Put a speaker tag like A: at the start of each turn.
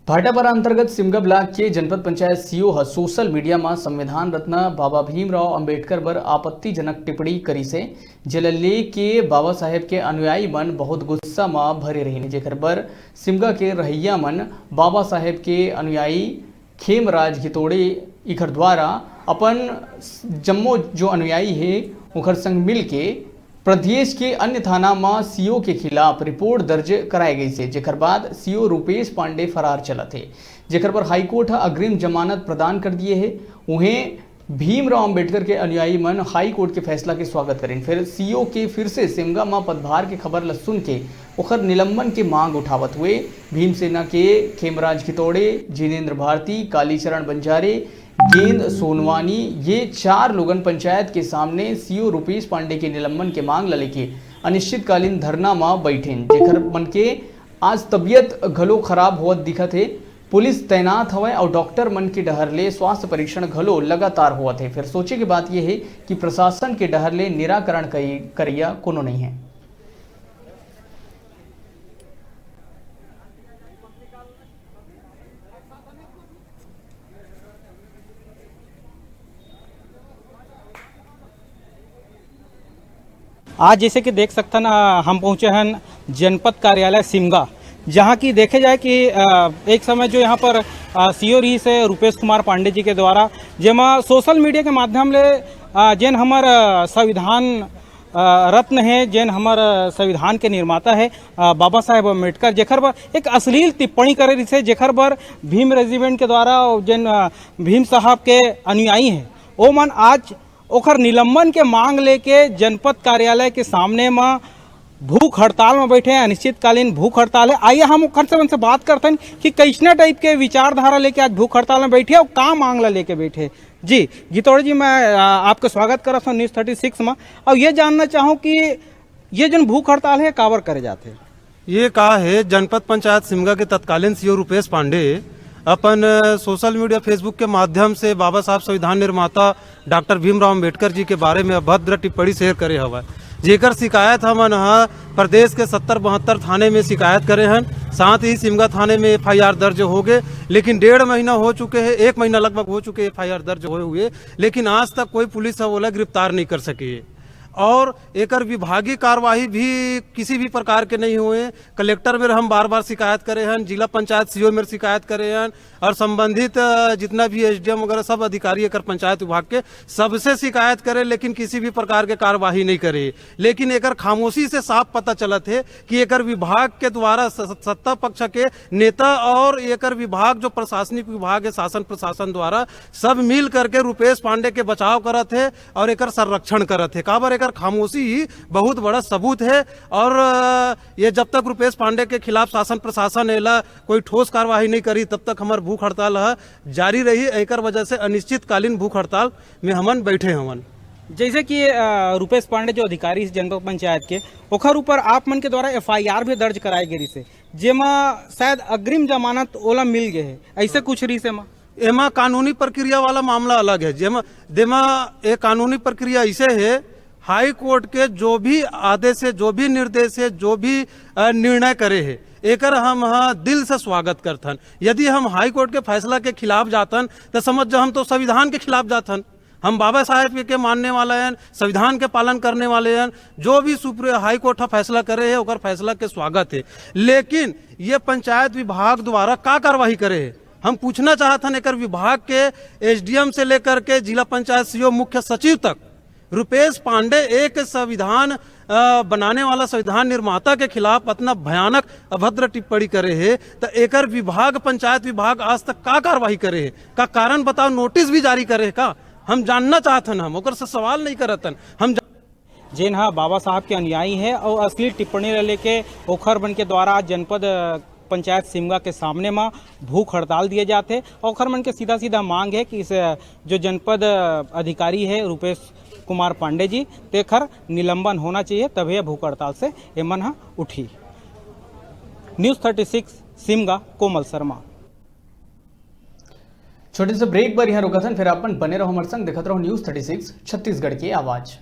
A: भाटापारा अंतर्गत सिमगा ब्लॉक के जनपद पंचायत सीओ सोशल मीडिया में संविधान रत्न बाबा भीमराव अंबेडकर पर आपत्तिजनक टिप्पणी करी से जलले के बाबा साहेब के अनुयायी मन बहुत गुस्सा में भरे रही, जेकर पर सिमगा के रहिया मन बाबा साहेब के अनुयायी खेमराज घितोड़े इखर द्वारा अपन जम्मो जो अनुयायी है उखर संग मिल के प्रदेश के अन्य थाना में सीओ के खिलाफ रिपोर्ट दर्ज कराई गई से, जेकर बाद सीओ रुपेश पांडे फरार चला थे, जेकर पर हाईकोर्ट अग्रिम जमानत प्रदान कर दिए है। उन्हें भीमराव अंबेडकर के अनुयायी मन हाई कोर्ट के फैसला के स्वागत करें। फिर सीओ के फिर से सिमगा में पदभार के खबर ल सुन के उखर निलंबन के मांग उठावत हुए भीमसेना के खेमराज घितोड़े, जिनेन्द्र भारती, कालीचरण बंजारे, गेंद सोनवानी ये 4 लोगन पंचायत के सामने सीओ रुपेश पांडे के निलंबन के मांग ल लेके अनिश्चितकालीन धरना में बैठे, जेकर मन के आज तबियत घलो खराब होवत दिखत है। पुलिस तैनात हवे और डॉक्टर मन के डहरले स्वास्थ्य परीक्षण घलो लगातार होवत है। फिर सोचे की बात यह है कि प्रशासन के डहरले निराकरण करिया कोनो नहीं है।
B: आज जैसे कि देख सकते हैं हम पहुंचे हैं जनपद कार्यालय सिमगा, जहां की देखे जाए कि एक समय जो यहां पर सीओ रही से रुपेश कुमार पांडे जी के द्वारा जेमा सोशल मीडिया के माध्यम ले जेन हमार संविधान रत्न है, जेन हमार संविधान के निर्माता है बाबा साहेब अम्बेडकर, जेकर पर एक अश्लील टिप्पणी करे रही से, जेकर पर भीम रेजिमेंट के द्वारा जेन भीम साहब के अनुयायी हैं वो मन आज ओखर निलंबन के मांग लेके जनपद कार्यालय के सामने में भूख हड़ताल में बैठे हैं। अनिश्चितकालीन भूख हड़ताल है। आइए हम ओखर से उनसे बात करते हैं कि कैसना टाइप के विचारधारा लेके आज भूख हड़ताल में बैठे और का मांगला लेके बैठे। जी घितोड़े जी, मैं आपका स्वागत कर रहा हूँ न्यूज़ 36 में और ये जानना चाहूँ कि ये जो भूख हड़ताल है कावर करे जाते हैं।
C: ये कहा है जनपद पंचायत सिमगा के तत्कालीन सीओ रुपेश पांडे अपन सोशल मीडिया फेसबुक के माध्यम से बाबा साहब संविधान निर्माता डॉक्टर भीमराव अंबेडकर जी के बारे में अभद्र टिप्पणी शेयर करे हवा, जेकर शिकायत हमन प्रदेश के 70-72 थाने में शिकायत करे हैं। साथ ही सिमगा थाने में FIR दर्ज हो गए, लेकिन 1.5 महीना हो चुके हैं, 1 महीना लगभग हो चुके FIR दर्ज हुए, लेकिन आज तक कोई पुलिस वाला गिरफ्तार नहीं कर सकी है और एकर विभागीय कार्यवाही भी किसी भी प्रकार के नहीं हुए। कलेक्टर में हम बार बार शिकायत करे हैं, जिला पंचायत सीओ में शिकायत करे हैं और संबंधित जितना भी SDM वगैरह सब अधिकारी एकर पंचायत विभाग के सबसे शिकायत करे, लेकिन किसी भी प्रकार के कार्यवाही नहीं करे। लेकिन एकर खामोशी से साफ पता चलत है कि एकर विभाग के द्वारा सत्ता पक्ष के नेता और एकर विभाग जो प्रशासनिक विभाग है शासन प्रशासन द्वारा सब मिल करके रुपेश पांडे के बचाव करत है और एकर संरक्षण करत है। काबर खामोशी ही बहुत बड़ा सबूत है और ये जब तक रुपेश पांडे के खिलाफ शासन प्रशासन एला कोई ठोस कार्रवाई नहीं करी तब तक हमार भूख हड़ताल जारी रही। एकर वजह से अनिश्चितकालीन भूख हड़ताल में हमन बैठे हमन।
B: जैसे कि रुपेश पांडे जो अधिकारी जनपद पंचायत के ओखर ऊपर आप मन के द्वारा FIR भी दर्ज कराई गई से, जेमा शायद अग्रिम जमानत ओला मिल गए है, ऐसे कुछ रही से
C: एमा कानूनी प्रक्रिया वाला मामला अलग है। जेमा एक कानूनी प्रक्रिया ऐसे है, हाई कोर्ट के जो भी आदेश है, जो भी निर्देश है, जो भी निर्णय करे है, एकर हम दिल से स्वागत करथन। यदि हम हाई कोर्ट के फैसला के खिलाफ जातन तो समझ जो हम तो संविधान के खिलाफ जातन। हम बाबा साहेब के मानने वाले हैं, संविधान के पालन करने वाले हैं। जो भी सुप्रीम हाई कोर्ट फैसला करे है ओकर फैसला के स्वागत है, लेकिन ये पंचायत विभाग द्वारा का कार्रवाई करे है हम पूछना चाहते। एकर विभाग के SDM से लेकर के जिला पंचायत सीओ मुख्य सचिव तक रुपेश पांडे एक संविधान बनाने वाला संविधान निर्माता के खिलाफ इतना भयानक अभद्र टिप्पणी करे है, तो एकर विभाग पंचायत विभाग आज तक का कार्रवाई करे है, का कारण बताओ, नोटिस भी जारी करे है का? हम जानना चाहतन, हम ओकर से सवाल नहीं करतन। हम
B: जेन बाबा साहब के अनुयायी है और अश्लील टिप्पणी लेके ओखर मन के द्वारा जनपद पंचायत सिमगा के सामने में भूख हड़ताल दिए जाते और ओखर मन के सीधा सीधा मांग है कि इस जो जनपद अधिकारी है रुपेश कुमार पांडे जी तेखर निलंबन होना चाहिए, तभी भूख हड़ताल से एमन उठी। न्यूज़ 36 सिमगा कोमल शर्मा।
A: छोटे से ब्रेक पर यहाँ रुका था, फिर अपन बने रहो हमारे संग, देखते रहो न्यूज़ 36 छत्तीसगढ़ की आवाज़।